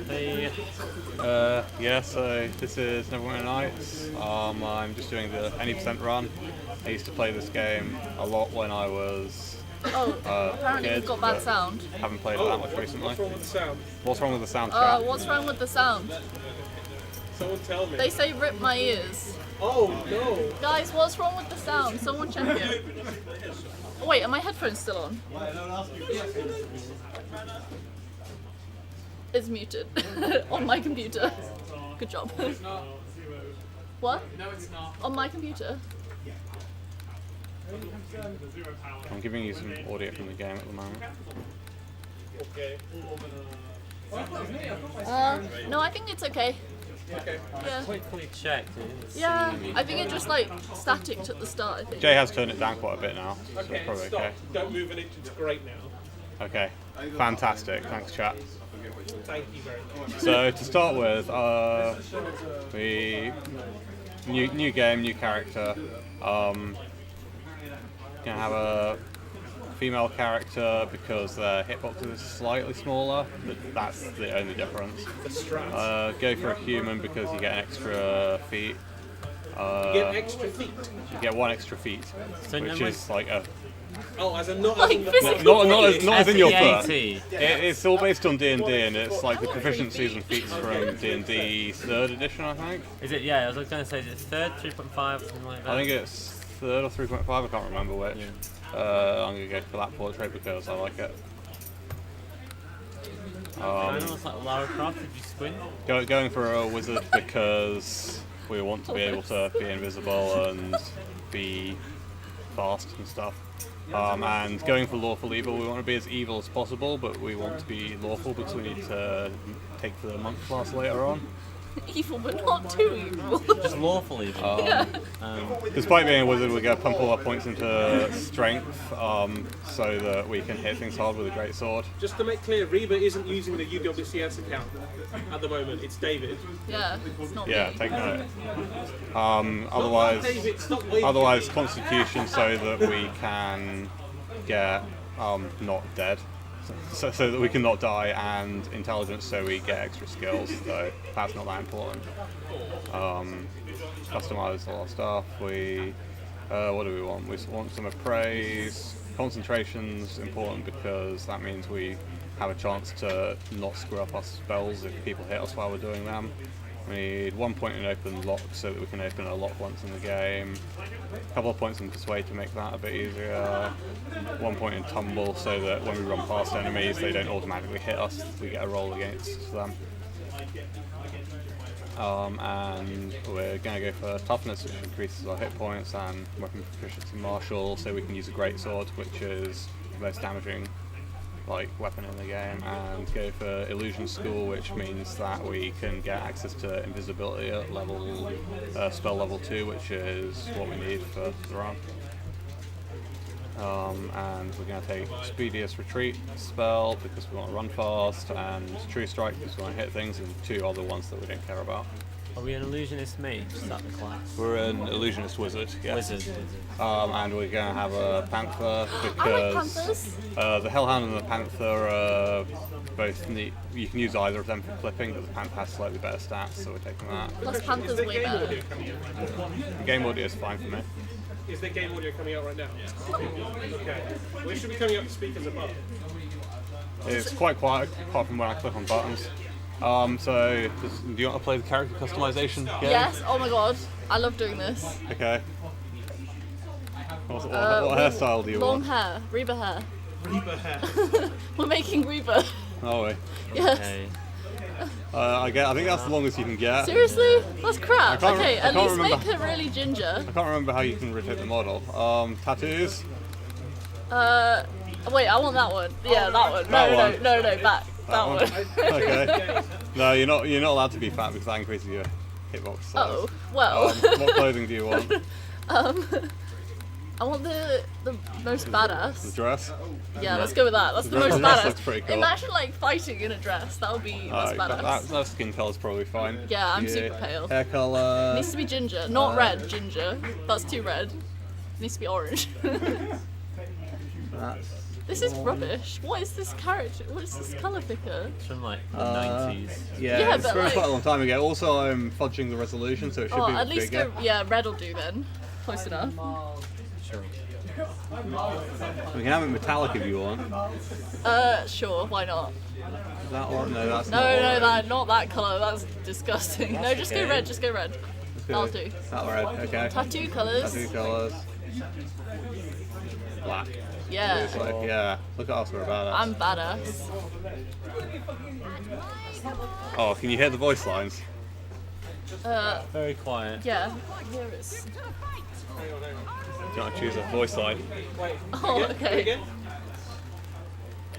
Hey. Yeah, so this is Neverwinter Nights. I'm just doing the any percent run. I used to play this game a lot when I was Apparently kid, we've got bad but sound. haven't played it that much recently. What's wrong with the sound? What's wrong with the sound chat? What's wrong with the sound? Someone tell me. They say rip my ears. Oh no! Guys, what's wrong with the sound? Someone check it. Oh, wait, are my headphones still on? It's muted on my computer. Good job. What? No, it's not. On my computer. I'm giving you some audio from the game at the moment. Okay. No, I think it's okay. Okay. Yeah. Quickly checked. Yeah, I think it just like staticked at the start, I think. Jay has turned it down quite a bit now, so it's Okay. probably Stop. okay. Don't move an inch. It's great now. Okay, fantastic. Thanks, chat. Thank you very much. So to start with, we new game, new character. Gonna have a female character because their hitbox is slightly smaller, but that's the only difference. The strats. Go for a human because you get an extra feat. You get extra feet. You get one extra feat, So which no is like a Oh, as in not Like as in the physical not as in your foot. FEAT. It's all based on D&D, and it's like the proficiencies and feats from D&D 3rd edition, I think. Is it? Yeah, I was going to say, is it third, 3.5, something like that? I think it's 3rd or 3.5, I can't remember which. I'm going to go for that portrait because I like it. Kind of like Lara Croft, did you squint? Going for a wizard because we want to be able to be invisible and be fast and stuff. And going for lawful evil, we want to be as evil as possible, but we want to be lawful because we need to take the monk class later on. Evil, but not too evil. Just lawful even. Despite being a wizard, we're going to pump all our points into strength so that we can hit things hard with a great sword. Just to make clear, Reba isn't using the UWCS account at the moment. It's David. Yeah, it's not Yeah, me. take note. David, stop waving. Otherwise, Constitution so that we can get not dead. So that we can not die, and intelligence so we get extra skills, though that's not that important. Customize all our stuff. We what do we want? We want some appraise. Concentration's important because that means we have a chance to not screw up our spells if people hit us while we're doing them. We need 1 point in open lock so that we can open a lock once in the game. A couple of points in persuade to make that a bit easier. 1 point in tumble so that when we run past enemies they don't automatically hit us, we get a roll against them. And we're going to go for toughness, which increases our hit points, and weapon proficiency martial so we can use a greatsword, which is the most damaging weapon in the game, and go for illusion school, which means that we can get access to invisibility at spell level 2, which is what we need for the run. And we're going to take speediest retreat spell because we want to run fast, and true strike because we want to hit things, and 2 other ones that we don't care about. Are we an illusionist mage? Is that the class? We're an illusionist wizard, yes. Wizard. And we're going to have a panther I like because panthers. the hellhound and the panther are both neat. You can use either of them for clipping, but the panther has slightly better stats, so we're taking that. Plus Panther's Is there way game better. audio coming out? The game audio is fine for me. Is there game audio coming out right now? Okay. Well, it should be coming out the speakers above. It's quite quiet apart from when I click on buttons. Do you want to play the character customization game? Yes, oh my god. I love doing this. Okay. What hairstyle do you Long want? hair. Reba hair. Reba hair. We're making Reba. Oh wait. Yes. Okay. I think that's the longest you can get. Seriously? That's crap. can't Okay, I at can't least remember. make her really ginger. I can't remember how you can rotate the model. Tattoos? Wait, I want that one. Yeah, that one. That No, back. That one. one. Okay. No, you're not allowed to be fat because that increases your hitbox size. Oh, well. What clothing do you want? I want the most The badass. dress? Yeah, let's go with that. That's the The most dress badass. looks pretty cool. Imagine fighting in a dress. That would be that's badass. That skin color's probably fine. Yeah, I'm super pale. Hair Needs to be ginger, not red. Ginger. That's too red. Needs to be orange. That's This is rubbish. What is this character? What is this colour picker? It's from like the 90s. yeah, Yeah, it's but from like- quite a long time ago. Also, I'm fudging the resolution, so it should Oh, be at least bigger. go. Yeah, red will do then. Close enough. Sure. We can have it metallic if you want. Sure. Why not? That one? No, that's No, not. no, what that not that colour. That's disgusting. No, just go okay. red. Just go red. That'll do. That red. Okay. Tattoo colours. Tattoo colours. Black. Yeah. It's like, yeah. Look at us, we're badass. I'm badass. Oh, can you hear the voice lines? Very quiet. Yeah. Here it's. Do you want to choose a voice line? Oh, okay.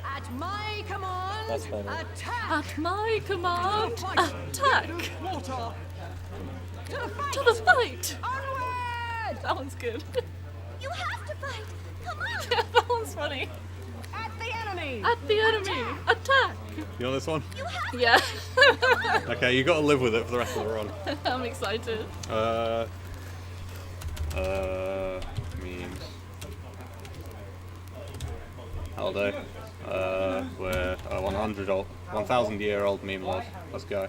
At my command, That's better. attack! At my command, attack! Water! To the fight! To the fight! Onward! That one's good. You have to fight! Come on! Yeah, that one's funny. At the enemy! At the enemy, attack! You want this one? You have Yeah. Okay, you got to live with it for the rest of the run. I'm excited. Memes. That'll do. We're a 1,000-year-old meme lord. Let's go.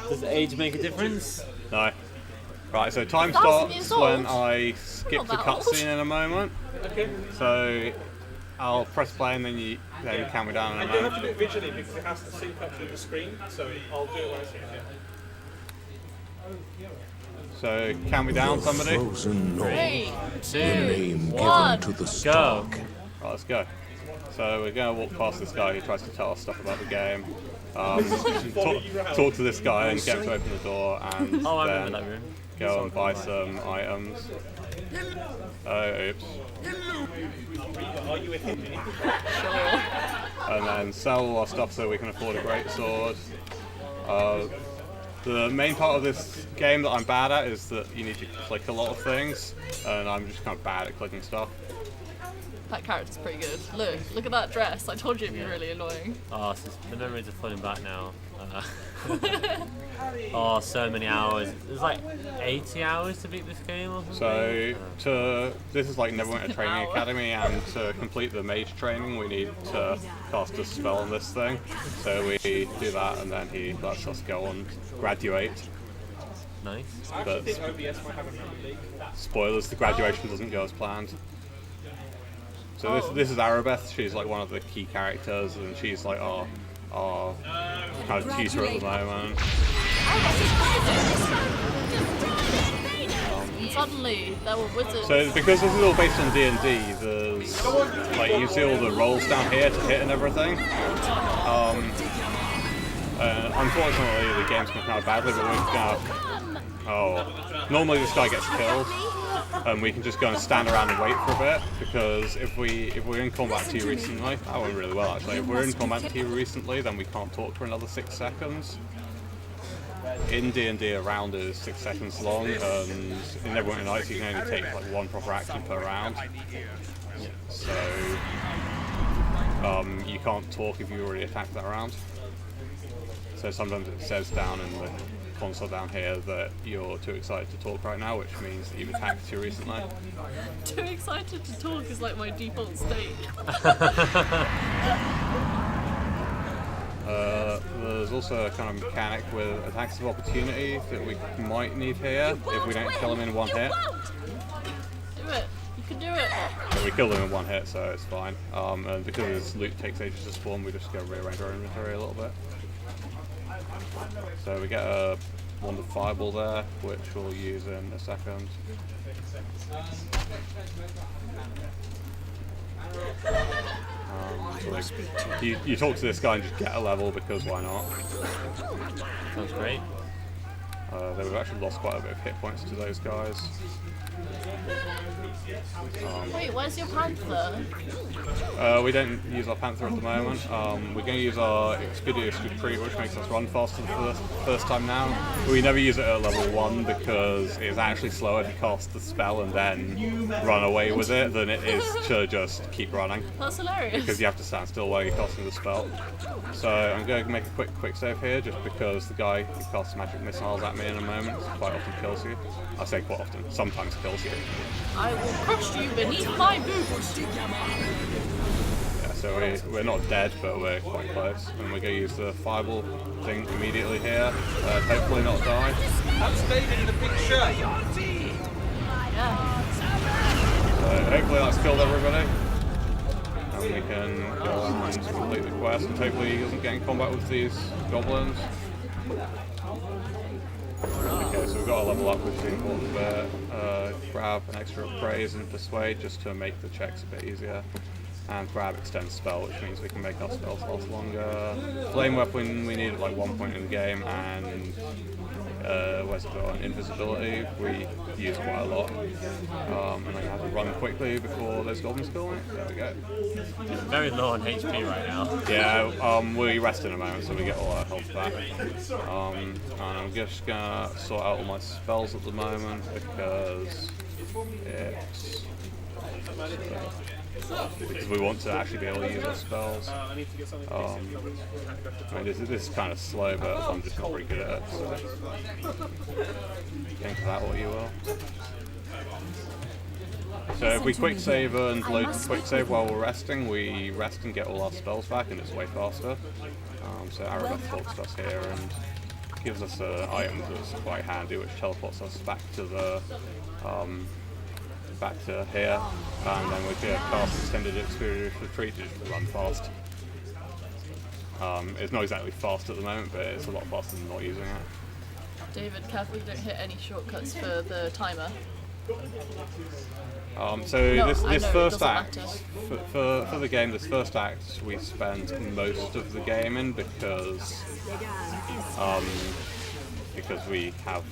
Does age make a difference? No. Right, so time 1,000 years starts when old? I skip the Not that old. cutscene in a moment. Okay. So I'll press play and then you count me down in a You have moment. to do it visually because it has to sync up with the screen, so I'll do it when I see it. So count me down, somebody. Right, Frozen north, 3, 2, name 1. given to the Go. stark. let's go. So we're going to walk past this guy who tries to tell us stuff about the game. Talk to this guy and get him to open the door, and Oh, I then remember that room. go and buy some items. Oh, oops. Are you with him? And then sell all our stuff so we can afford a great sword. The main part of this game that I'm bad at is that you need to click a lot of things, and I'm just kind of bad at clicking stuff. That character's pretty good. Look at that dress. I told you it'd be really annoying. Oh, so the memories are flooding back now. Oh, so many hours. There's like 80 hours to beat this game or something. So this is like Neverwinter Training hour. Academy, and to complete the mage training we need to cast a spell on this thing. So we do that and then he lets us go and graduate. Nice. I But actually think OBS might have a memory leak. spoilers, the graduation doesn't go as planned. So this is Arabeth, she's like one of the key characters and she's like our kind of tutor at the moment. And suddenly, there were wizards. So because this is all based on D&D, there's like you see all the rolls down here to hit and everything. Unfortunately, the game's come out badly, but we're gonna. Normally this guy gets killed, and we can just go and stand around and wait for a bit because if we're in combat too recently, that went really well actually. If we're in combat too recently, then we can't talk for another 6 seconds. In D&D, a round is 6 seconds long, and in Neverwinter Nights you can only take like one proper action per round. So you can't talk if you already attacked that round. So sometimes it says down in the console down here that you're too excited to talk right now, which means that you've attacked too recently. Too excited to talk is like my default state. There's also a kind of mechanic with attacks of opportunity that we might need here if we don't kill him in one hit. Do it. You can do it. But we killed him in one hit, so it's fine. And because his loot takes ages to spawn, we just go rearrange our inventory a little bit. So we get a wand of fireball there, which we'll use in a second. So you talk to this guy and just get a level because why not? Sounds great. We've actually lost quite a bit of hit points to those guys. Wait, where's your panther? We don't use our Panther at the moment. We're going to use our Expedious Retreat, which makes us run faster for the first time now. We never use it at level 1 because it's actually slower to cast the spell and then run away with it than it is to just keep running. That's hilarious. Because you have to stand still while you're casting the spell. So I'm going to make a quick save here just because the guy who casts magic missiles at me me in a moment. Quite often kills you. I say quite often, sometimes kills you. I will crush you beneath my boots. Yeah, so we're not dead, but we're quite close. And we're going to use the fireball thing immediately here. Hopefully not die. That's made in the picture. Yeah. So hopefully that's killed everybody. And we can go and complete the quest, and hopefully he doesn't get in combat with these goblins. Okay, so we've got to level up, which is the important bit. Grab an extra praise and persuade just to make the checks a bit easier. And grab extend spell, which means we can make our spells last longer. Flame weapon we need at like 1 point in the game, and where's it got? Invisibility, we use quite a lot. And I have to run quickly before those goblins kill me. There we go. Very low on HP right now. Yeah, we rest in a moment so we get all our health back. And I'm just gonna sort out all my spells at the moment because it's because we want to actually be able to use our spells. I need to get something. I mean, this is kind of slow, but I'm just not very good at it. So think of that what you will. So if we quick save and load the quick save while we're resting, we rest and get all our spells back, and it's way faster. So Arabeth talks to us here and gives us an item that's quite handy, which teleports us back to the back to here, and then we can cast extended experience retreat to just run fast. It's not exactly fast at the moment, but it's a lot faster than not using it. David, careful you don't hit any shortcuts for the timer. So No, this first doesn't act, matter. for the game, this first act we spend most of the game in because we have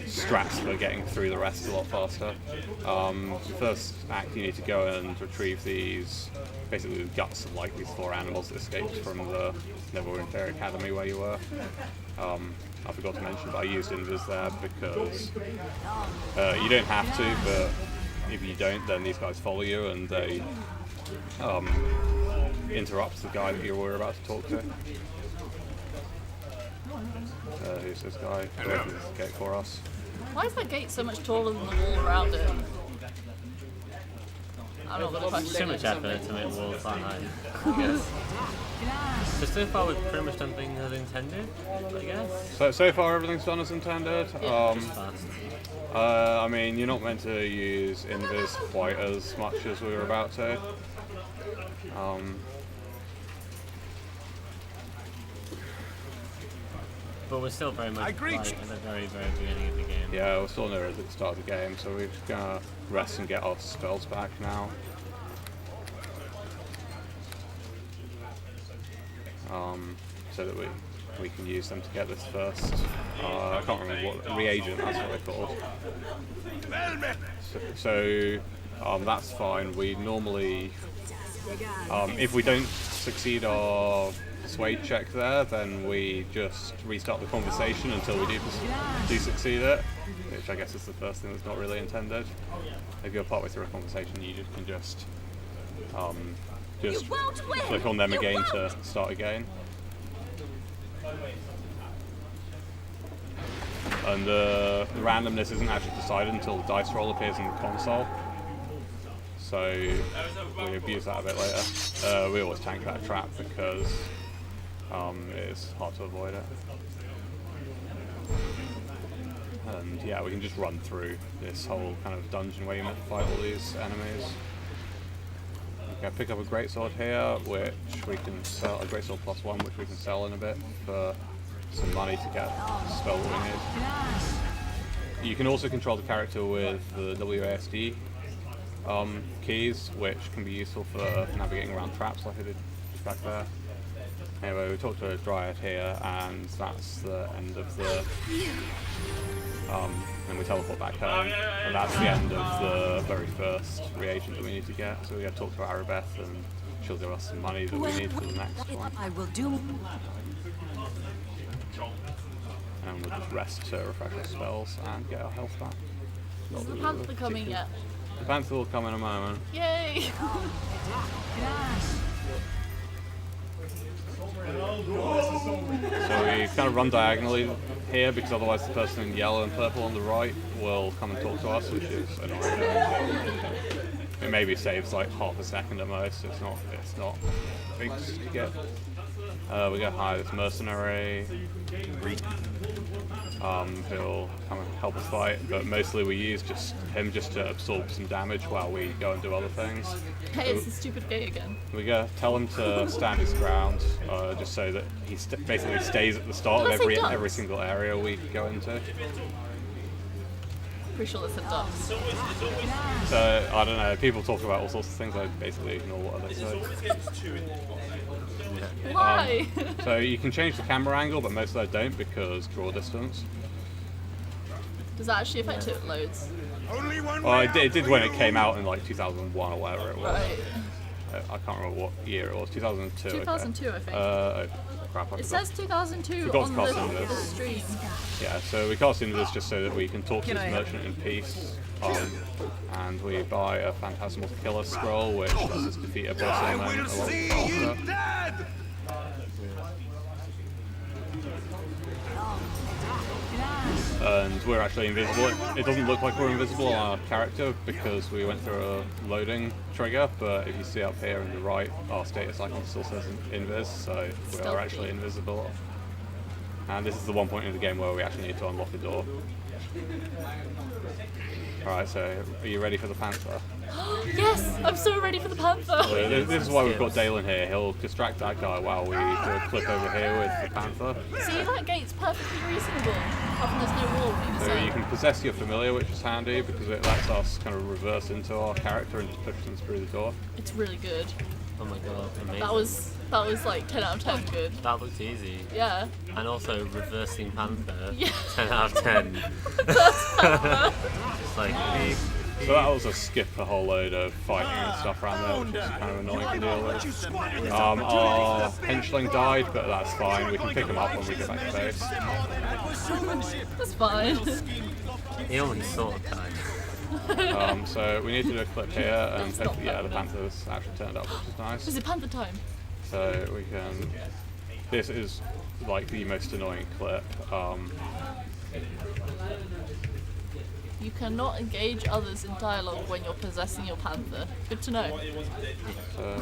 strats for getting through the rest a lot faster. The first act you need to go and retrieve these, basically the guts of like these 4 animals that escaped from the Neverwinter Academy where you were. I forgot to mention, but I used Invis there because you don't have to, but if you don't, then these guys follow you and they interrupt the guy that you were about to talk to. Who's this guy? Who opens the gate for us? Why is that gate so much taller than the wall around it? I'm not going to Too question much it. effort to make walls that high, I guess. So far we've pretty much done things as intended, I guess. So far everything's done as intended. Just fast. I mean, you're not meant to use Invis quite as much as we were about to. But we're still very much like, at the very, very beginning of the game. Yeah, we're still near at the start of the game, so we're just gonna rest and get our spells back now. So that we can use them to get this first. I can't remember what reagent, that's what they're called. So that's fine. We normally, if we don't succeed our persuade check there, then we just restart the conversation until we do succeed it, which I guess is the first thing that's not really intended. If you're partway through a conversation, you can just click on them again to start again. And the randomness isn't actually decided until the dice roll appears in the console. So we abuse that a bit later. We always tank that trap because it's hard to avoid it. And yeah, we can just run through this whole kind of dungeon where you meant to fight all these enemies. Okay, pick up a greatsword here, which we can sell, a greatsword +1, which we can sell in a bit for some money to get the spell that we need. You can also control the character with the WASD keys, which can be useful for navigating around traps like I did just back there. Anyway, we talked to a Dryad here, and that's the end of the... and we teleport back home, and that's the end of the very first reagent that we need to get. So we gotta talk to Arabeth, and she'll give us some money that we need for the next one. I will do. And we'll just rest to refresh our spells and get our health back. Is the panther coming yet? The panther will come in a moment. Yay! So we kind of run diagonally here because otherwise the person in yellow and purple on the right will come and talk to us, which is annoying. It maybe saves like half a second at most. It's not big to get. We go hire this mercenary. Who'll come and help us fight, but mostly we use him just to absorb some damage while we go and do other things. Hey, it's the stupid gate again. We go tell him to stand his ground, just so that he basically stays at the start of every single area we go into. Pretty sure that's a duck. So I don't know. People talk about all sorts of things. I basically ignore what they say. Why? So you can change the camera angle, but most of those don't because draw distance. Does that actually affect it loads? Well, it did when it came out in like 2001 or whatever it was. Right. I can't remember what year it was. 2002. 2002, okay. I think. Oh, crap, I It forgot. says 2002 Forgot on to cast the Invis. stream. Yeah, so we cast into this just so that we can talk to this merchant in peace. And we buy a Phantasmal Killer scroll, which lets us defeat a boss and then a lot faster. And we're actually invisible. It doesn't look like we're invisible on our character because we went through a loading trigger, but if you see up here on the right, our status icon still says invis, so we are actually invisible. And this is the one point in the game where we actually need to unlock a door. Alright, so are you ready for the Panther? Yes! I'm so ready for the Panther! So this is why we've got Dalen here. He'll distract that guy while we do a clip over here with the Panther. See, that gate's perfectly reasonable. Apart from there's no wall on either So side. you can possess your familiar, which is handy because it lets us kind of reverse into our character and just push them through the door. It's really good. Oh my god, amazing. that was like 10 out of 10 good. That looked easy. Yeah. And also reversing Panther. Yeah. 10 out of 10. It's like big. So that was a skip a whole load of fighting and stuff around there, which is kind of annoying to deal with. Our henchling died, but that's fine. We can pick him up when we get back to base. That's fine. He only sort of died. So we need to do a clip here, and hopefully, yeah, the Panther's actually turned up, which is nice. Is it Panther time? So we can. This is like the most annoying clip. You cannot engage others in dialogue when you're possessing your Panther. Good to know. So.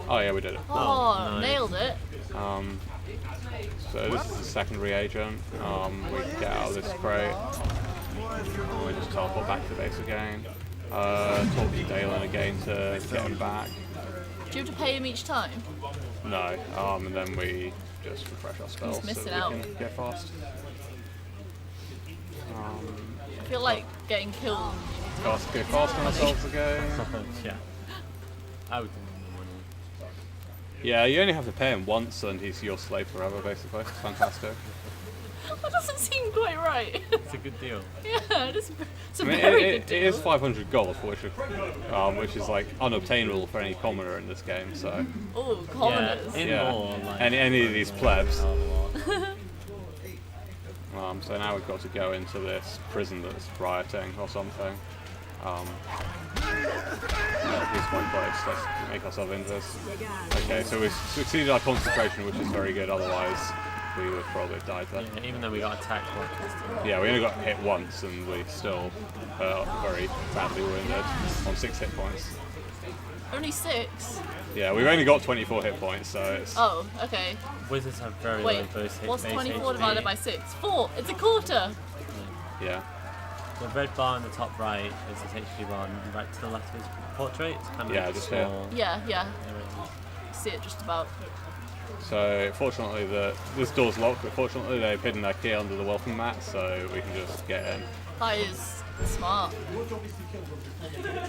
Oh yeah, we did it. Oh, nice. nailed it. So this is the secondary agent. We get out of this crate. We just teleport back to base again. Talk to Dalen again to get him back. Do you have to pay him each time? No, and then we just refresh our spells so missing we out. can get fast. I feel like getting killed. Get fast on ourselves again. Yeah. I would give him the money. Yeah, you only have to pay him once and he's your slave forever, basically. It's fantastic. That doesn't seem quite right. It's a good deal. Yeah, it's a I mean, very it good deal. is 500 gold, which is like unobtainable for any commoner in this game. So Oh, commoners. Yeah, in yeah, more, like, any of these plebs. a lot. So now we've got to go into this prison that's rioting or something. This one place, let's make ourselves into this. Okay, so we've succeeded our concentration, which is very good, otherwise we would probably have died there. Yeah, even though we got attacked once. Yeah, we only got hit once and we still very badly wounded on 6 hit points. Only 6? Yeah, we've only got 24 hit points, so it's... Oh, okay. Wizards have very Wait, low base hit what's base 24 HP. divided by 6? 4! It's a quarter! Yeah. The red bar in the top right is his HP bar, and right to the left of his portrait. It's kind of Yeah, like just small. Yeah. area. See it just about. So fortunately this door's locked, but fortunately they've hidden their key under the welcome mat, so we can just get in. That is smart.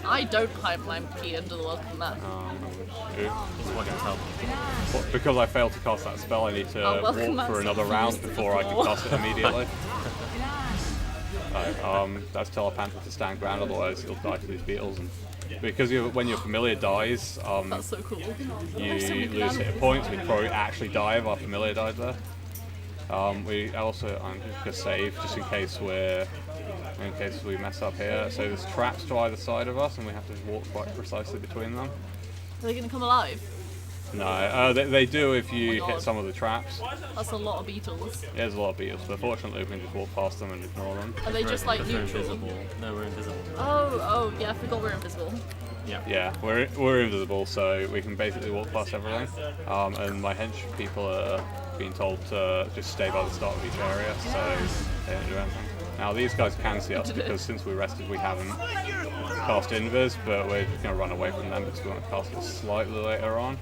I don't hide my key under the welcome mat. Just want to tell people. Because I failed to cast that spell, I need to Oh, welcome walk for mat's another not round used before I can before. cast it immediately. That's tell a Panther to stand ground, otherwise you'll die to these beetles. And because when your familiar dies, That's so cool. you There's so many lose hit bananas. points. We'd probably actually die if our familiar died there. We also, I'm just gonna save just in case we mess up here. So there's traps to either side of us, and we have to walk quite precisely between them. Are they gonna come alive? No, they do if you God. hit some of the traps. That's a lot of beetles. Yeah, there's a lot of beetles, but fortunately we can just walk past them and ignore them. Are they just like Because we're neutral? invisible. No, we're invisible. Oh, yeah, I forgot we're invisible. Yeah, we're invisible, so we can basically walk past everything. And my hench people are being told to just stay by the start of each area, so they don't do anything. Now these guys can see us because since we rested we haven't cast invis, but we're just going to run away from them because we want to cast it slightly later on.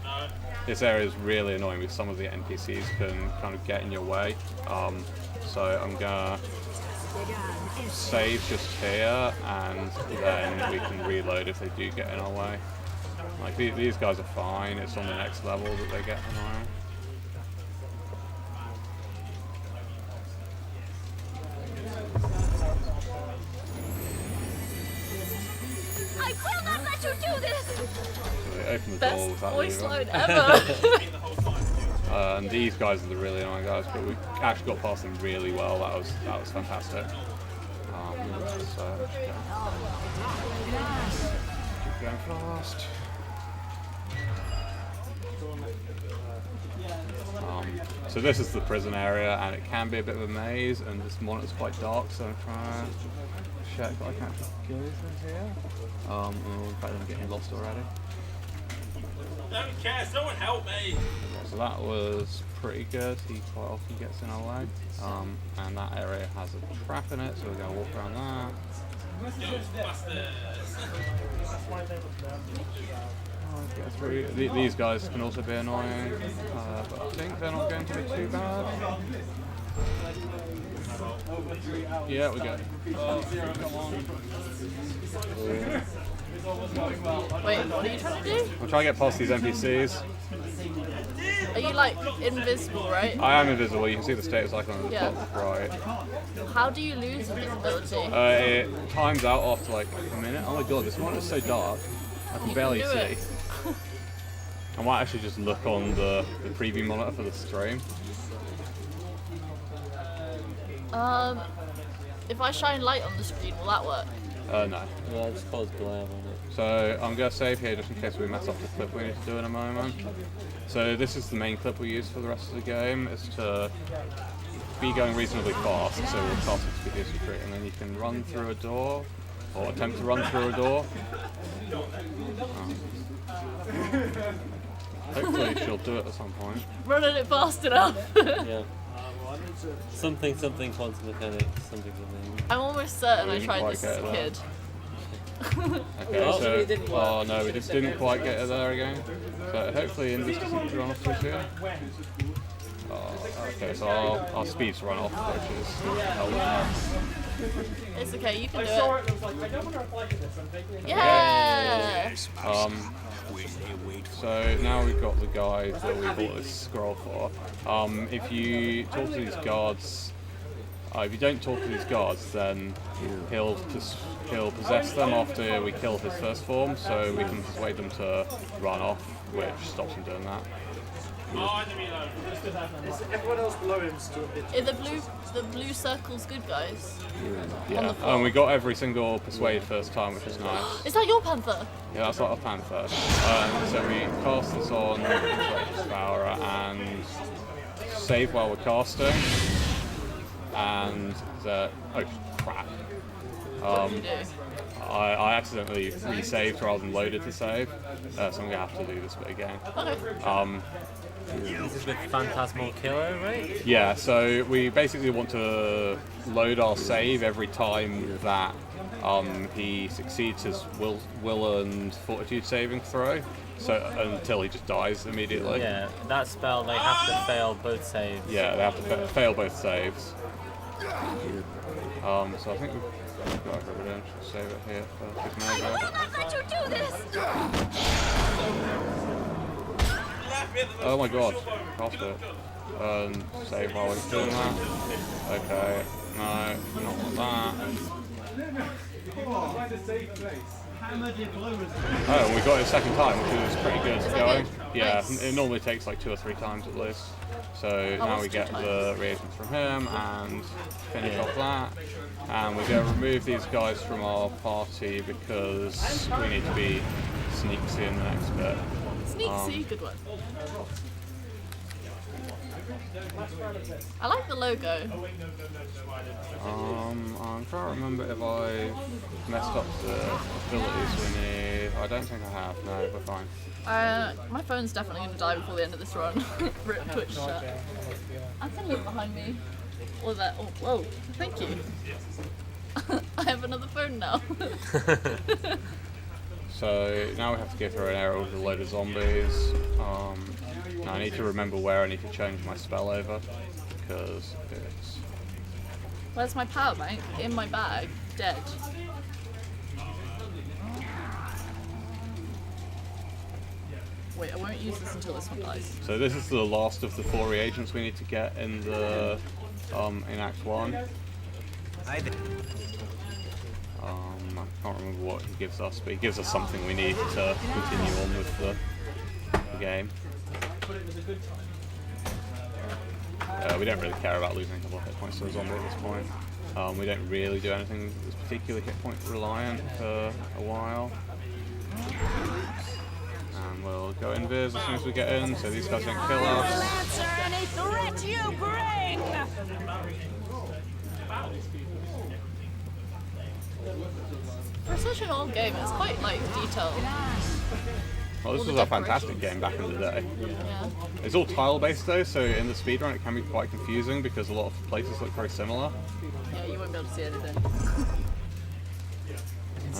This area is really annoying because some of the NPCs can kind of get in your way. So I'm going to save just here and then we can reload if they do get in our way. Like these guys are fine, it's on the next level that they get annoying. I will not let you do this! So they open the door Best without voice leaving. line ever. And these guys are the really annoying guys, but we actually got past them really well. That was fantastic. So keep going fast. So this is the prison area, and it can be a bit of a maze, and this monitor's quite dark, so I'm trying to check that I can actually go through here. Oh, in fact, I'm getting lost already. Don't care, someone help me! So that was pretty good. He quite often gets in our way. And that area has a trap in it, so we're going to walk around that. Get through. These guys can also be annoying, but I think they're not going to be too bad. Yeah, we go. Wait, what are you trying to do? I'm trying to get past these NPCs. Are you like invisible, right? I am invisible. You can see the status icon at the Yeah. top right. How do you lose invisibility? It times out after like a minute. Oh my god, this one is so dark. I can barely do see. it. I might actually just look on the preview monitor for the stream. If I shine light on the screen, will that work? No. No, I just cause glare on it. So I'm going to save here just in case we mess up the clip we need to do in a moment. So this is the main clip we use for the rest of the game, is to be going reasonably fast, so we'll cast it to be secret, and then you can run through a door, or attempt to run through a door. Hopefully she'll do it at some point. Running it fast enough. Yeah. Something quantum mechanics, something. I'm almost certain I didn't tried quite this as a get it kid. Okay, Oh, so it didn't work. oh no, we just didn't quite get it there again. So hopefully in this doesn't run off too soon. Okay, so our speeds run off, which is It's okay, you can do saw it. it and was like, I don't want to reply to this, I'm taking it. Yeah! So now we've got the guy that we bought this scroll for. If you talk to these guards, if you don't talk to these guards, then he'll possess them after we kill his first form, so we can persuade them to run off, which stops him doing that. Everyone else below him is still a bit. The blue circle's good guys. Yeah, and we got every single persuade first time, which is nice. Is that your panther? Yeah, that's not a panther. So we cast this on Devourer and save while we're casting. And oh crap. What did you do? I accidentally resaved rather than loaded to save, so I'm gonna have to do this bit again. Okay. This is with Phantasmal Killer, right? Yeah, so we basically want to load our save every time that he succeeds his will and fortitude saving throw, so until he just dies immediately. Yeah, that spell they have to fail both saves. Yeah, they have to fail both saves. So I think we've got everything. Should save it here for his I will murder. not let you do this! Oh my god, cast it. Save while he's doing that. Okay, no, not like that. Oh, and we got it a second time, which was pretty good going. good? Yeah, Nice. it normally takes like 2 or 3 times at least. So now what's we 2 get times? the reagents from him and finish off that. And we're going to remove these guys from our party because we need to be sneaky in the next bit. Sneaky, good one. I like the logo. I'm trying to remember if I messed up the abilities we need. I don't think I have. No, we're fine. My phone's definitely going to die before the end of this run. Rip Twitch chat. I can look behind me. Or that. Oh, whoa. Thank you. I have another phone now. So now we have to give her an arrow with a load of zombies. Now I need to remember where I need to change my spell over because it's. Where's my power bank? In my bag. Dead. Wait, I won't use this until this one dies. So this is the last of the 4 reagents we need to get in the in Act 1. I can't remember what he gives us, but he gives us something we need to continue on with the game. We don't really care about losing a couple of hit points to a zombie at this point. We don't really do anything that's particularly hit point reliant for a while. And we'll go invis as soon as we get in, so these guys don't kill us. Answer any threat you bring! For such an old game, it's quite like detailed. Well, this All the was a fantastic decorations. game back in the day. Yeah. It's all tile based though, so in the speedrun it can be quite confusing because a lot of places look very similar. Yeah, you won't be able to see anything.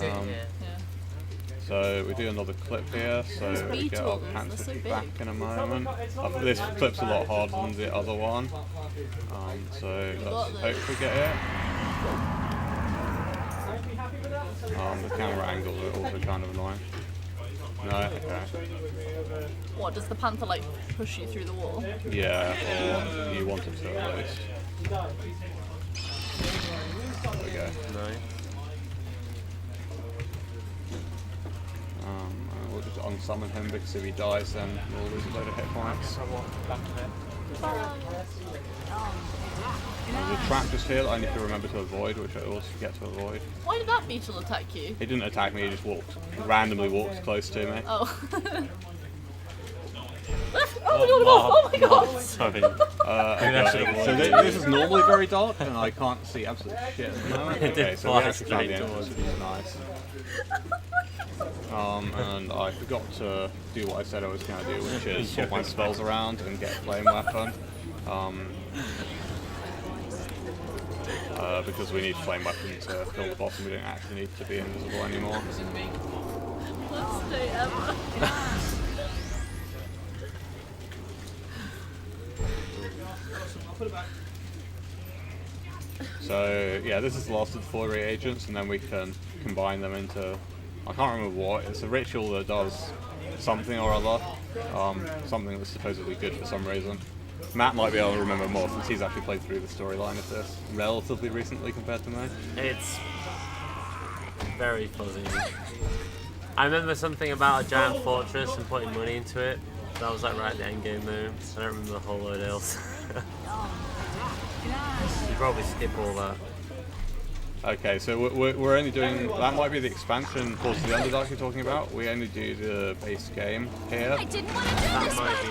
Yeah. So we do another clip here, so we get our beetles, pants they're so back big. in a moment. This clip's a lot harder than the other one, so let's hopefully get it. The camera angles are also kind of annoying. No, okay. What, does the panther like push you through the wall? Yeah, or you want it to at least. There we go. Nice. We'll just unsummon him because if he dies then we'll lose a load of hit points. There's a trap just here that I need to remember to avoid, which I always forget to avoid. Why did that beetle attack you? He didn't attack me, he just randomly walked close to me. Oh. Oh my god! Sorry. Okay, so this is normally very dark and I can't see absolute shit at the moment. Okay, so we actually found the entrance, which is nice. And I forgot to do what I said I was going to do, which is swap my spells around and get a flame weapon. Because we need flame weapon to kill the boss and we don't actually need to be invisible anymore. Let's stay ever. So yeah, this is the last of the 4 reagents and then we can combine them into, I can't remember what, it's a ritual that does something or other, something that's supposedly good for some reason. Matt might be able to remember more since he's actually played through the storyline of this relatively recently compared to me. It's very fuzzy. I remember something about a giant fortress and putting money into it. That was like right at the end game though. I don't remember the whole load else. You probably skip all that. Okay, so we're only doing, that might be the expansion Force of the Underdark you're talking about. We only do the base game here. I didn't want to do That this, might but be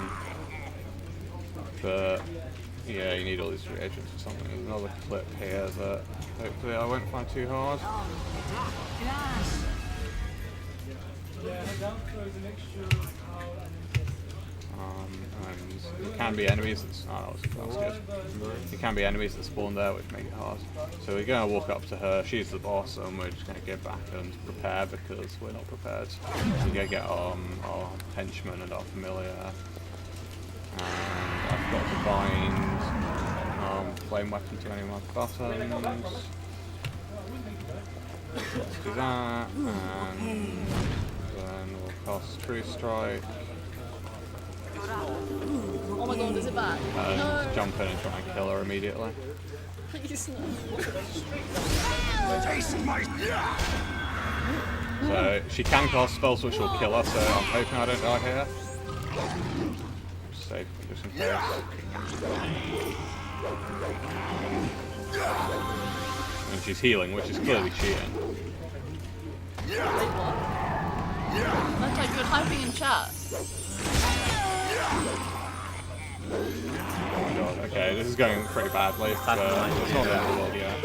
it. But yeah, you need all these reagents or something. There's another clip here that hopefully I won't find too hard. And it can be enemies that that's good. It can be enemies that spawn there, which make it hard. So we're going to walk up to her. She's the boss, and we're just going to get back and prepare because we're not prepared. We're going to get our henchmen and our familiar. And I've got to bind flame weapon to any of my buttons. Let's do that, and then we'll cast True Strike. Oh my god, is it back? No. Just jump in and try and kill her immediately. Please no. So she can cast spells which will kill her, so I'm hoping I don't die here. Save just in case. And she's healing, which is clearly cheating. Wait, what? That's like you're typing in chat. Oh my god, okay, this is going pretty badly, but it's not the end of the world yet.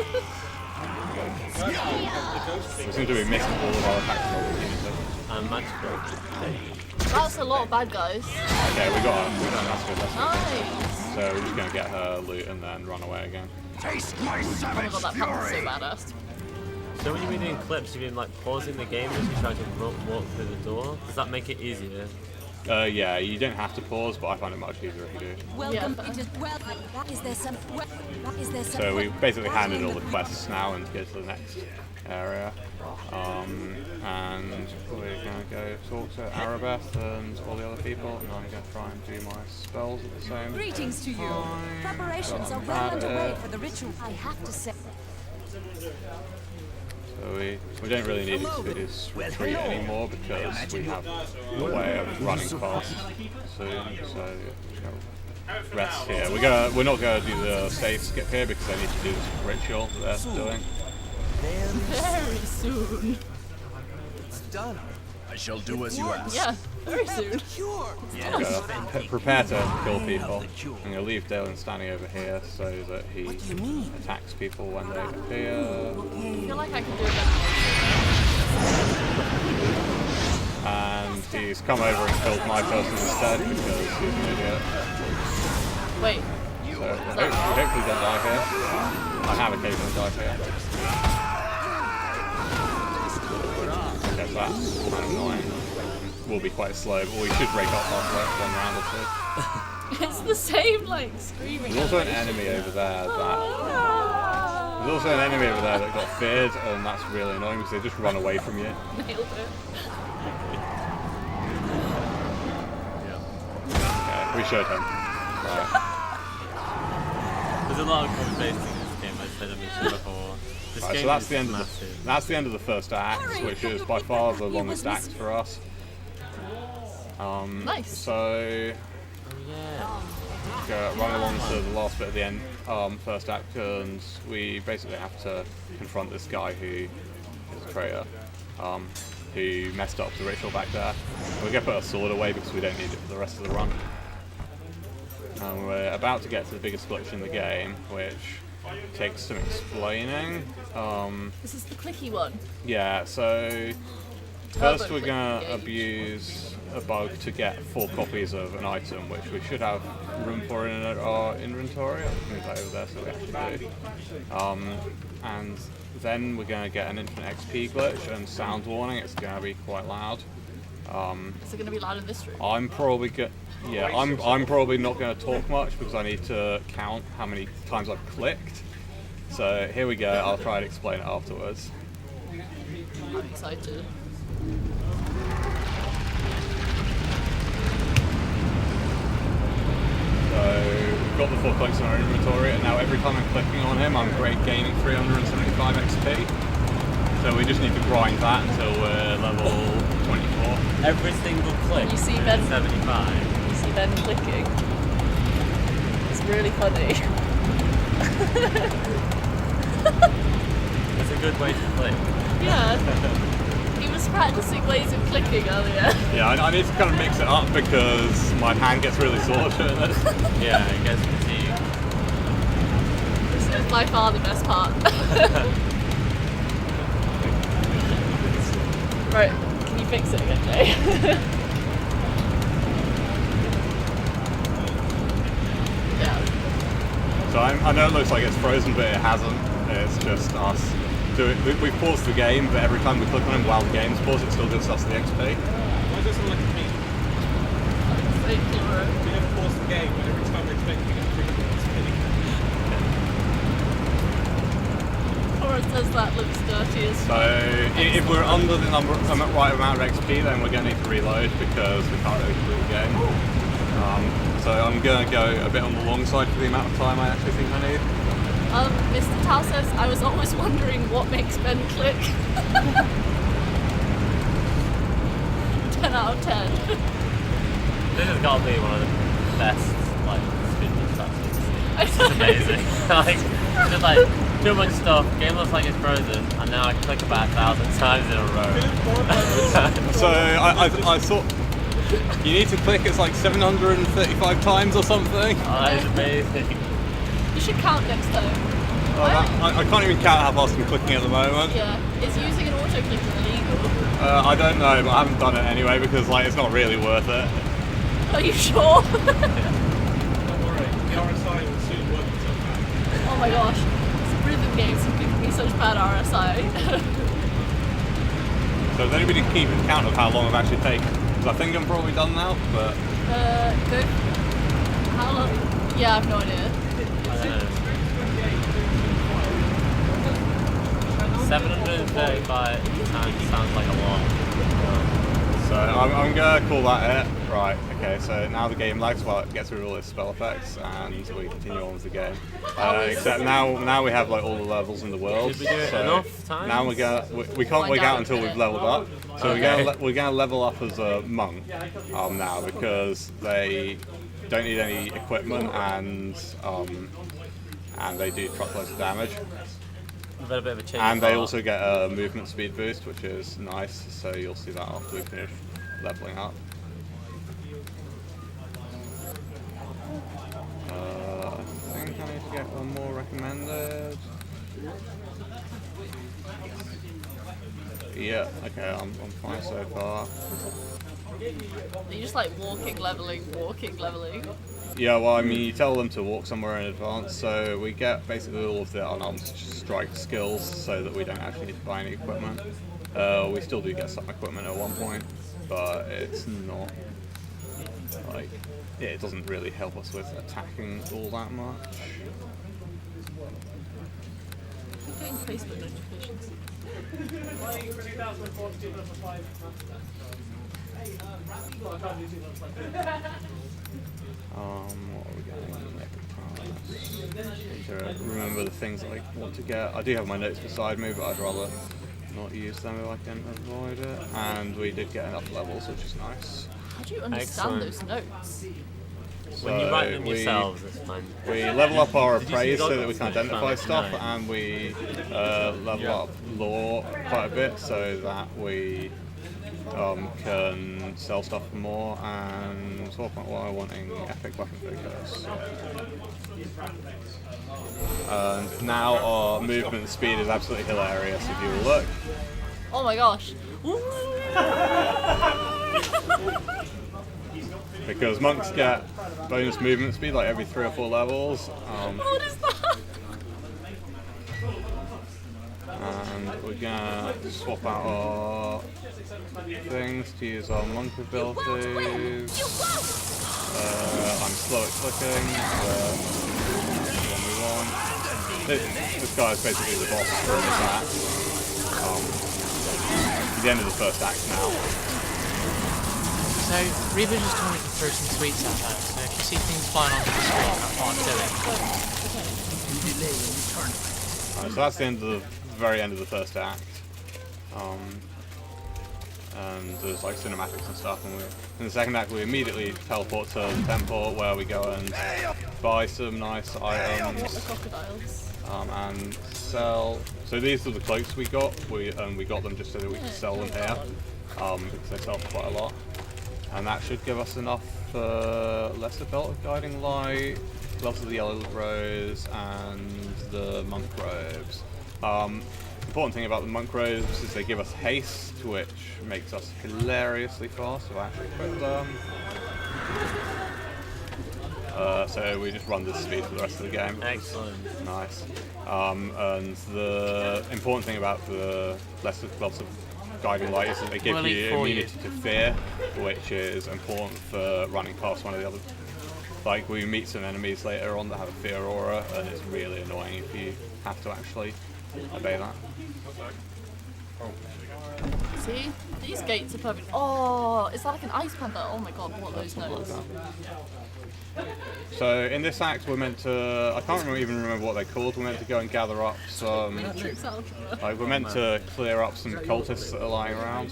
We seem to be missing all of our attacks opportunities. Magical. That's a lot of bad guys. Okay, we got her. That's good, that's good. Nice. So we're just going to get her loot and then run away again. Oh my god, that pump is so badass. So when you've been doing clips, you've been like pausing the game as you try to walk through the door. Does that make it easier? Yeah, you don't have to pause, but I find it much easier if you do. Welcome. Yeah. Is there some? So we basically handed all the quests now and go to the next area. And we're going to go talk to Arabeth and all the other people, and I'm going to try and do my spells at the same Greetings to you. time. Preparations are well underway for the ritual. I have to say. So we don't really need Expedi's retreat anymore because we have a way of running fast soon. So just gonna rest here. We're not gonna do the save skip here because I need to do this ritual that they're doing. Very soon. It's done. I shall do as you ask. Yeah, very soon. I'm gonna prepare to kill people. I'm gonna leave Dalen standing over here so that he attacks people when they appear. I feel like I can do a better And he's come over and killed my person instead because he's an idiot. Wait. So we hopefully don't die here. I have occasionally died here. Okay, so that's kind of annoying. We'll be quite slow, but we should break off after one round or two. It's the same, like, screaming. There's also an enemy over there There's also an enemy over there that got feared, and that's really annoying because they just run away from you. Nailed it. Okay, we showed him. Right. There's a lot of conversations in this game. I said I mentioned before. This Right, game so that's is the end massive. that's the end of the first act, which is by far the longest act for us. Nice. So run along to the last bit of the end, first act, and we basically have to confront this guy who is a traitor, who messed up the ritual back there. We're going to put our sword away because we don't need it for the rest of the run. And we're about to get to the biggest glitch in the game, which takes some explaining. This is the clicky one. Yeah, so first we're going to abuse a bug to get 4 copies of an item, which we should have room for in our inventory. I'll move that over there so we actually do. And then we're going to get an infinite XP glitch and sound warning. It's going to be quite loud. Is it going to be loud in this room? I'm probably I'm probably not going to talk much because I need to count how many times I've clicked. So here we go. I'll try and explain it afterwards. I'm excited. So we've got the 4 points in our inventory, and now every time I'm clicking on him, I'm gaining 375 XP. So we just need to grind that until we're level 24. Every single click. You see Ben 75. You see Ben clicking. It's really funny. It's a good way to click. Yeah. He was practicing ways of clicking earlier. Yeah, I need to kind of mix it up because my hand gets really sore doing this. Yeah, it gets fatigued. This is by far the best part. Right, can you fix it again, Jay? Yeah. So I know it looks like it's frozen, but it hasn't. It's just us. We paused the game, but every time we click on him while the game's paused, it still gives us the XP. Why does this look like me? So clever. We never pause the game, but every time we click, we get 3 XP. Or it says that looks dirty as So if we're under the right amount of XP, then we're going to need to reload because we can't really complete the game. So I'm going to go a bit on the long side for the amount of time I actually think I need. Mr. Tao says, I was always wondering what makes Ben click. 10 out of 10. This has got to be one of the best like speedrun tactics. This is amazing. Like, just like too much stuff. Game looks like it's frozen, and now I click about 1,000 times in a row. So I thought you need to click. It's like 735 times or something. Oh, that is amazing. You should count next time. I can't even count how fast I'm clicking at the moment. Yeah, is using an auto clicker illegal? I don't know, but I haven't done it anyway because like it's not really worth it. Are you sure? Don't worry, the RSI will soon work itself out. Oh my gosh, rhythm games have given me such bad RSI. So has anybody keeping count of how long I've actually taken? Because I think I'm probably done now, but... Go. How long? Yeah, I have no idea. 735 times sounds like a lot. So I'm going to call that it. Right, okay, so now the game lags while it gets through all its spell effects and we continue on with the game. Except now we have like all the levels in the world. Did we do it enough times? Now we can't wig out until we've leveled up. So Okay. we're going to level up as a monk now because they don't need any equipment and they do truckloads of damage. A little bit of a change. And they of also get a movement speed boost, which is nice, so you'll see that after we finish leveling up. I think I need to get one more recommended. Yeah, okay, I'm fine so far. You're just like walking, leveling. Yeah, well, I mean, you tell them to walk somewhere in advance, so we get basically all of the unarmed strike skills so that we don't actually need to buy any equipment. We still do get some equipment at one point, but it's not, like, it doesn't really help us with attacking all that much. I'm getting Facebook notifications. 2004 to 2005. What are we getting next? Need to remember the things that I want to get. I do have my notes beside me, but I'd rather not use them if I can avoid it. And we did get enough levels, which is nice. How do you understand Excellent. those notes? When you write them we- yourselves, it's fine. We level up our Did you see appraise the so dog that we can that's identify found stuff, tonight? and we level up lore quite a bit so that we can sell stuff for more. And 12.1 wanting epic weapon focus. And now our movement speed is absolutely hilarious if you will look. Oh my gosh. Because monks get bonus movement speed like every 3 or 4 levels. What is that? And we're gonna swap out our things to use our monk abilities. I'm slow at clicking, but that's the one we want. This guy is basically the boss from this act. It's the end of the first act now. So, Reba just told me to throw some sweets at her, so if you see things flying onto the screen, that's what I'm doing. So that's the end of the very end of the first act. And there's like cinematics and stuff, and in the second act we immediately teleport to the temple where we go and buy some nice items. The crocodiles. And sell. So these are the cloaks we got. We got them just so that we could sell them here, because they sell for quite a lot. And that should give us enough for lesser belt of guiding light, gloves of the yellow rose, and the monk robes. Important thing about the monk robes is they give us haste, which makes us hilariously fast if I actually equip them. So we just run this speed for the rest of the game. Excellent. Nice. And the important thing about the lesser gloves of guiding light is that they give Well, you for immunity to fear, which is important for running past one of the other. Like we meet some enemies later on that have a fear aura, and it's really annoying if you have to actually obey that. See? These gates are perfect. Oh, is that like an ice panther? Oh my god, what are those notes? So in this act, we're meant to. I can't even remember what they're called. We're meant to go and gather up some. Matrix algebra. Like we're meant to clear up some cultists that are lying around.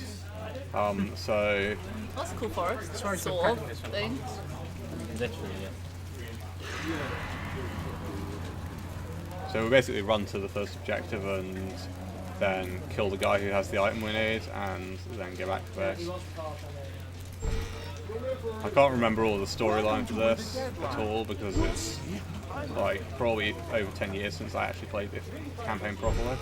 So That's a cool forest. Sorry, Sort of thing. Literally, yeah. So we basically run to the first objective and then kill the guy who has the item we need, and then go back to base. I can't remember all the storyline for this at all because it's like probably over 10 years since I actually played this campaign properly.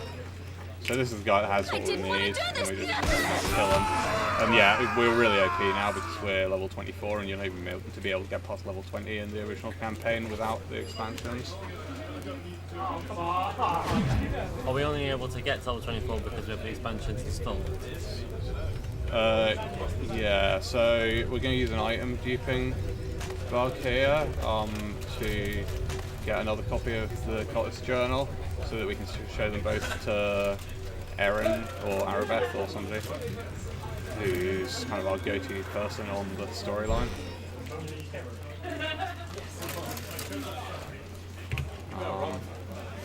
So this is the guy that has what we need, and we just kill him. And yeah, we're really OP now because we're level 24, and you're not even able to get past level 20 in the original campaign without the expansions. Are we only able to get to level 24 because we have the expansions installed? Yeah, so we're going to use an item duping bug here to get another copy of the cultist journal so that we can show them both to Erin or Arabeth or somebody who's kind of our go-to person on the storyline.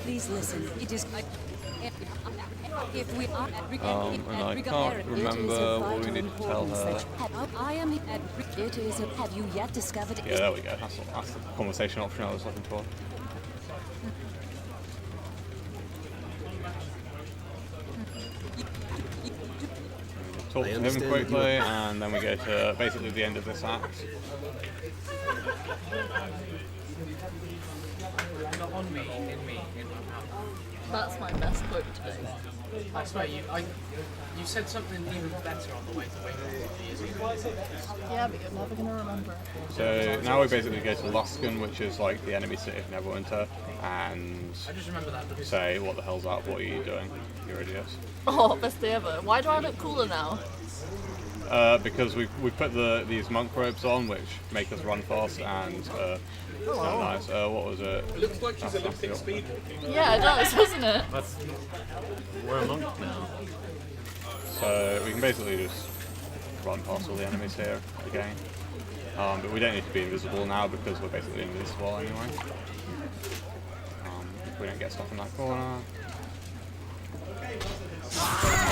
Please listen. It is. If we are And I can't remember what we need to tell her. I am it is. Have you yet discovered? Yeah, there we go. That's the conversation option I was looking for. Talk to him quickly, and then we go to basically the end of this act. Not on me, in me, in my mouth. That's my best quote today. I swear, you said something even better on the way to Wake. Yeah, but you're never gonna remember it. So now we basically go to Luskan, which is like the enemy city of Neverwinter, and I just remember that because say, what the hell's that? What are you doing? You're idiots. Oh, best day ever. Why do I look cooler now? Because we put these monk robes on, which make us run fast, and so nice. What was it? It looks like she's Olympic speed. Yeah, it does, doesn't it? We're a monk now. So we can basically just run past all the enemies here again. But we don't need to be invisible now because we're basically invisible anyway. If we don't get stuck in that corner.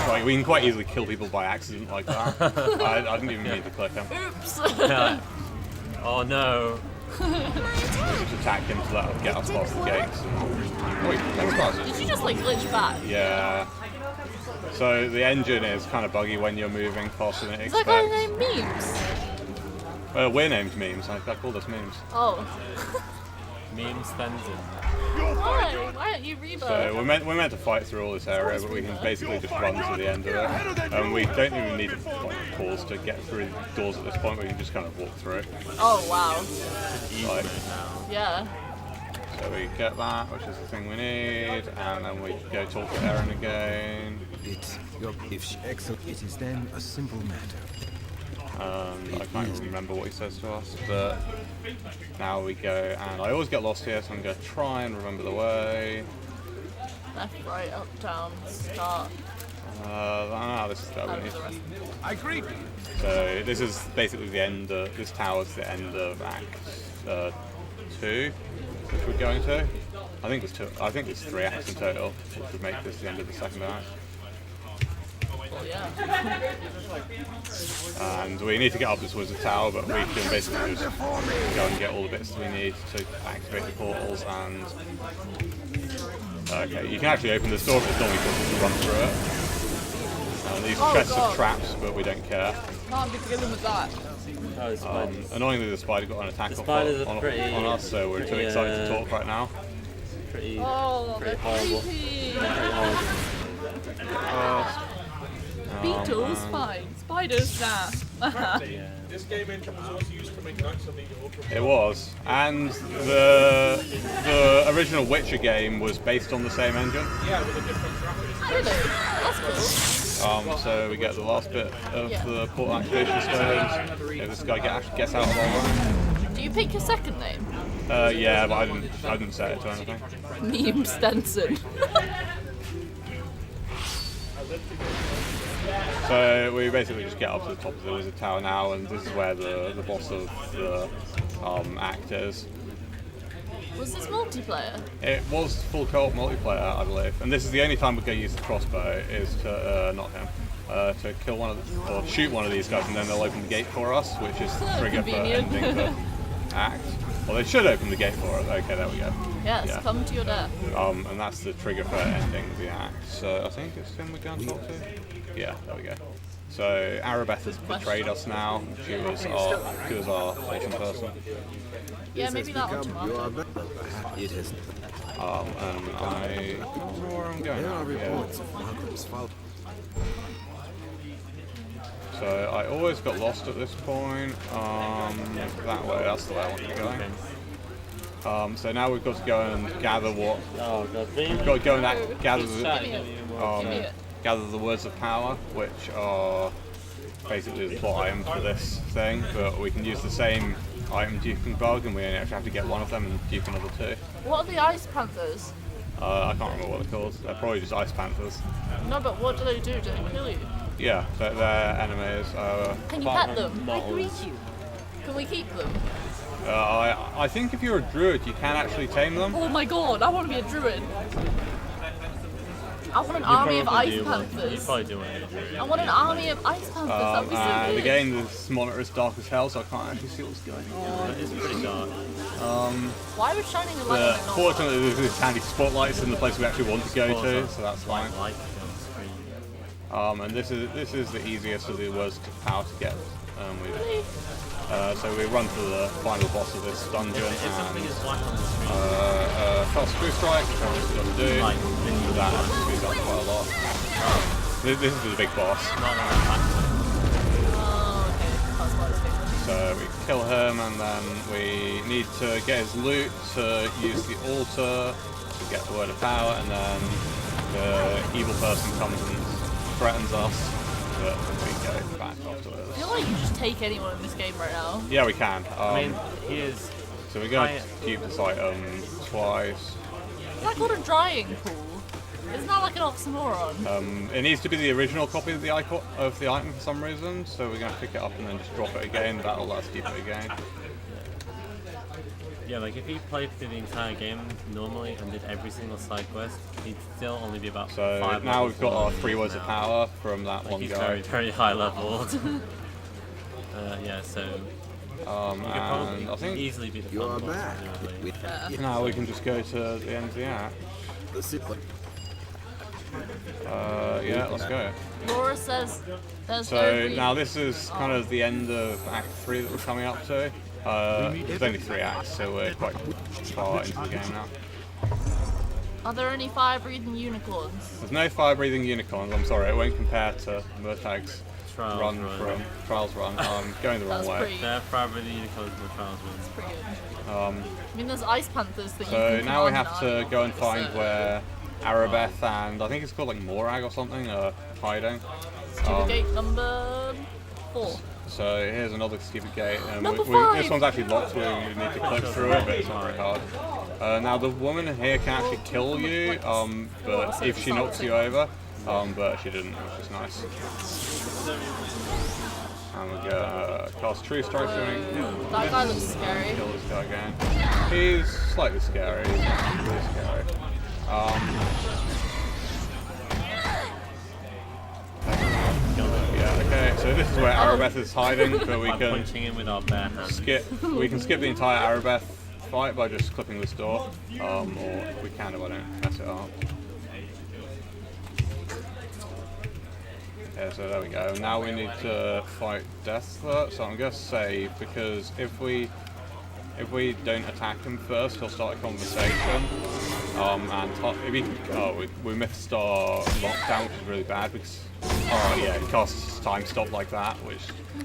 Like, we can quite easily kill people by accident like that. I didn't even mean to click him. Oops! Oh no. We just attack him to let him get us past the gates. Wait, thanks, Buzz. Did you just like glitch back? Yeah. So the engine is kind of buggy when you're moving faster than it Is that guy expects. named Memes? Well, we're named Memes. I called us Memes. Oh. Memes Tenzin. Why? Why aren't you Reba? So we're meant to fight through all this area, but we can basically just run to the end of it. And we don't even need to pause to get through the doors at this point. We can just kind of walk through it. Oh, wow. Like, Yeah. so we get that, which is the thing we need, and then we go talk to Erin again. It is then a simple matter. I can't even remember what he says to us, but now we go, and I always get lost here, so I'm going to try and remember the way. Left, right, up, down, start. This is that we need. I agree. So this is basically the end. This tower's the end of Act 2, which we're going to. I think there's 2. I think there's 3 acts in total, which would make this the end of the second act. Well, yeah. And we need to get up this wizard tower, but we can basically just go and get all the bits that we need to activate the portals. And okay, you can actually open this door, but it's normally possible to run through it. These chests are traps, but we don't care. Can't be together with that. Oh, the spiders. Annoyingly, the spider got an attack The on spiders are pretty- us, so we're too excited to talk right now. Pretty, Oh, pretty they're horrible. creepy. Pretty horrible. Beetles, fine. Spiders, nah. Yeah. This game engine was also used to make Knights of the Old It was, and the original Witcher game was based on the same engine. Yeah, with a different graphics. Really? That's cool. So we get the last bit of the portal activation stones. Yeah, this guy gets out of our way. Do you pick your second name? Yeah, but I didn't set it to anything. Meme Stenson. So we basically just get up to the top of the wizard tower now, and this is where the boss of the act is. Was this multiplayer? It was full co-op multiplayer, I believe, and this is the only time we're going to use the crossbow is to knock him, to kill one of the, or shoot one of these guys, and then they'll open the gate for us, which is the trigger for ending the act. Well, they should open the gate for us. Okay, there we go. Yes, Yeah. come to your death. And that's the trigger for ending the act. So I think it's him we're going to talk to. Yeah, there we go. So Arabeth has betrayed us now. She was our awesome person. Yeah, maybe that one tomorrow. It has. And I don't remember where I'm going now. Yeah. So I always got lost at this point. That way, that's the way I want to be going. So now we've got to go and gather what. Oh, God. We've got to go and gather Idiot. gather the words of power, which are basically the plot item for this thing. But we can use the same item Duke and Bug, and we only actually have to get one of them and Duke another two. What are the ice panthers? I can't remember what they're called. They're probably just ice panthers. No, but what do they do? Do they kill you? Yeah, they're enemies. Can you pet them? I greet you. Can we keep them? I think if you're a druid, you can actually tame them. Oh my god, I want to be a druid. I want an army of ice You panthers. probably do want to do I want an army of ice panthers. That would be so And good. again, this monitor is dark as hell, so I can't actually see what's going on. it. It's pretty dark. Why was shining a light on it not? Fortunately, there's these handy spotlights in the place we actually want to go to, so that's fine. Like on the screen. And this is the easiest of the words of power to get. So we run to the final boss of this dungeon If something and is black on the screen, cast True Strike, which I'm just going to do. like, That speeds up quite a lot. This is the big boss. not on that back. Oh, okay. That's why it's big. So we kill him, and then we need to get his loot to use the altar to get the word of power, and then the evil person comes and threatens us, but we go back afterwards. I feel like you just take anyone in this game right now. Yeah, we can. I mean, he is. So we're going to keep this item twice. Is that called a drying pool? Isn't that like an oxymoron? It needs to be the original copy of the item for some reason, so we're going to pick it up and then just drop it again. That'll let us keep it again. Yeah, like if he played through the entire game normally and did every single side quest, he'd still only be about So 5 now levels we've got our long 3 words of now. power from that Like one he's guy. very, very high leveled. Yeah, so you could And probably I think easily be the You are final boss, back. presumably. now we can just go to the end of the act. Yeah, let's go. Laura says there's So no now this is kind of the end of Act 3 that we're coming up to. There's only 3 acts, so we're quite far into the game now. Are there any fire-breathing unicorns? There's no fire-breathing unicorns, I'm sorry, it won't compare to Murtag's Trials run from Trials run. I'm going the wrong That's way. pretty, They're probably the unicorns in the trials ones. pretty good. Um, I mean, there's ice panthers that you so can now we command have to now, go and find so- where Arabeth and I think it's called like Morag or something are hiding. Stupid gate number 4. So here's another stupid gate. Number This 5! one's actually locked, so we need to click through it, but it's not very hard. Now the woman here can actually kill you, but if she knocks you over, but she didn't, which is nice. And we're gonna cast True Strike on him. That guy looks scary. Kill this guy again. He's slightly scary, he's not really scary. Yeah, okay, so this is where Arabeth is hiding, but we By can punching him with our bare hands. skip the entire Arabeth fight by just clipping this door, or we can if I don't mess it up. Yeah, so there we go. Now we need to fight Deathler, so I'm going to save, because if we don't attack him first, he'll start a conversation. We missed our lockdown, which is really bad, because it costs time stop like that, which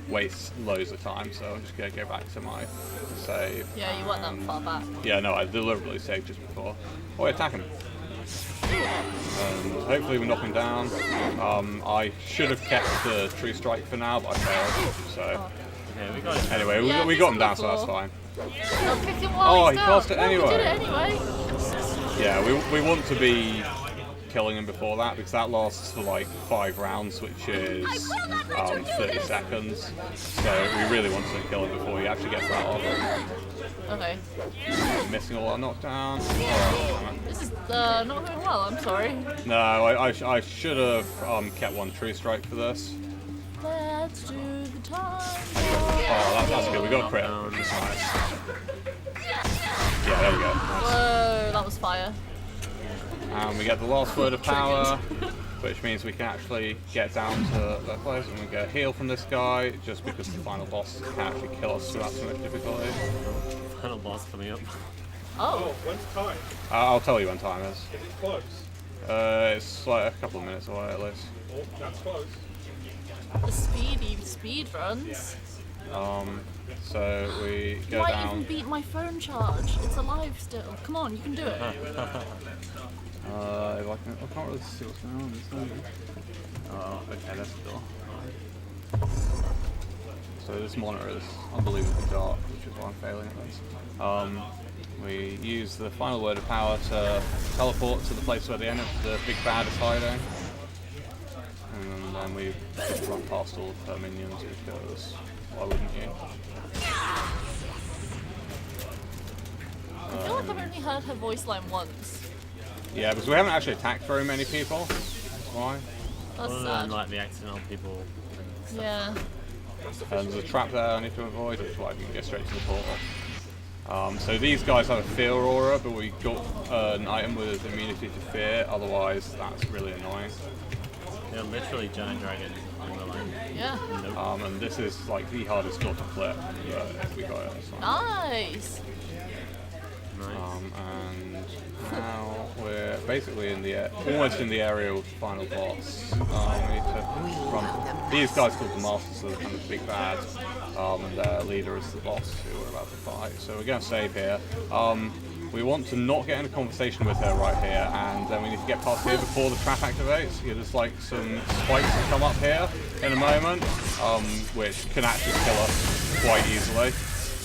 wastes loads of time, so I'm just going to go back to my save. Yeah, you weren't that far back. Yeah, no, I deliberately saved just before. Oh, attack him. And hopefully we knock him down. I should have kept the True Strike for now, but I failed, so... Okay, we got it. Anyway, Yeah, we this got him is down, so that's cool. fine. No, kick him while Oh, he's he down. cast it No, anyway. We did it anyway. Yeah, we want to be killing him before that, because that lasts for like 5 rounds, which is 30 seconds. So we really want to kill him before he actually gets that off. Okay. Missing all our knockdown. This is not going well, I'm sorry. No, I should have kept one true strike for this. Let's do the time. Oh, that's good. We got a crit. That's nice. Yeah, there we go. Nice. Whoa, that was fire. And we get the last word of power, which means we can actually get down to that place and we get a heal from this guy, just because the final boss can actually kill us without too much difficulty. Final boss coming up. Oh. When's time? I'll tell you when time is. Is it close? It's like a couple of minutes away at least. Oh, that's close. The speed runs. So we go You might down. even beat my phone charge. It's alive still. Come on, you can do it. If I can't really see what's going on. Oh, okay, that's the door. So this monitor is unbelievably dark, which is why I'm failing at this. We use the final word of power to teleport to the place where the big bad is hiding. And then we just run past all of her minions, because why wouldn't you? I feel like I've only heard her voice line once. Yeah, because we haven't actually attacked very many people. That's why. That's Other sad. than like the accidental people. Yeah. And there's a trap there I need to avoid, which is why we can go straight to the portal. So these guys have a fear aura, but we got an item with immunity to fear, otherwise that's really annoying. They're literally giant dragons. And they're like, Yeah. nope. And this is like the hardest door to flip, but we got it. That's fine. Nice. And now we're basically in the almost in the area of the final boss. We need to run. These guys called the Masters are kind of big bad, and their leader is the boss who we're about to fight. So we're going to save here. We want to not get in a conversation with her right here, and then we need to get past here before the trap activates. Yeah, there's like some spikes that come up here in a moment, which can actually kill us quite easily.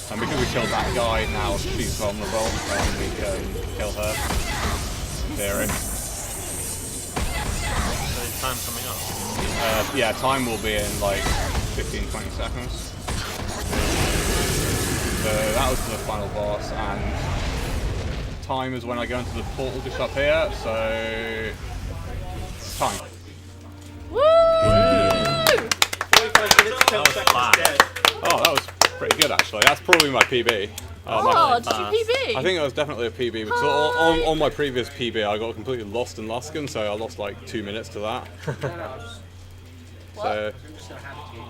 And because we killed that guy, now she's vulnerable, and we can kill her. Theory. So is time coming up? Yeah, time will be in like 15-20 seconds. So that was the final boss, and time is when I go into the portal just up here, so time. Woo! 45 minutes, 10 was seconds fast. dead. Oh, that was pretty good actually. That's probably my PB. Oh, did you PB? I think that was definitely a PB, because on my previous PB I got completely lost in Luskin, so I lost like 2 minutes to that. So,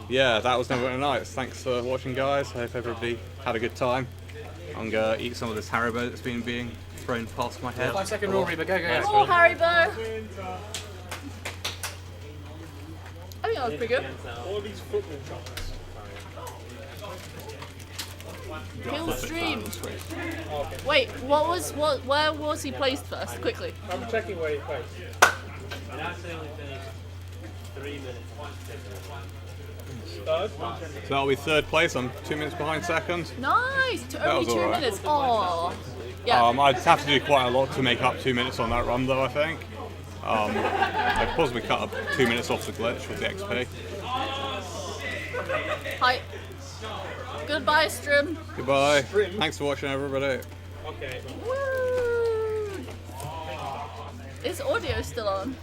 yeah, that was Neverwinter Nights. Thanks for watching, guys. I hope everybody had a good time. I'm gonna eat some of this Haribo that's been being thrown past my head. 5-second rule, Reba, go. Oh, Haribo. I think that was pretty good. All these football shots. Kill stream. Wait, where was he placed first? Quickly. I'm checking where he plays. It actually only finished 3 minutes. Third. So that'll be third place. I'm 2 minutes behind second. Nice. Only was 2 alright. minutes. Oh. Yeah. I'd have to do quite a lot to make up 2 minutes on that run, though. I think. I'd possibly cut up 2 minutes off the glitch with the XP. Hi. Goodbye, stream. Goodbye. Thanks for watching, everybody. Okay. Woo! Is audio still on?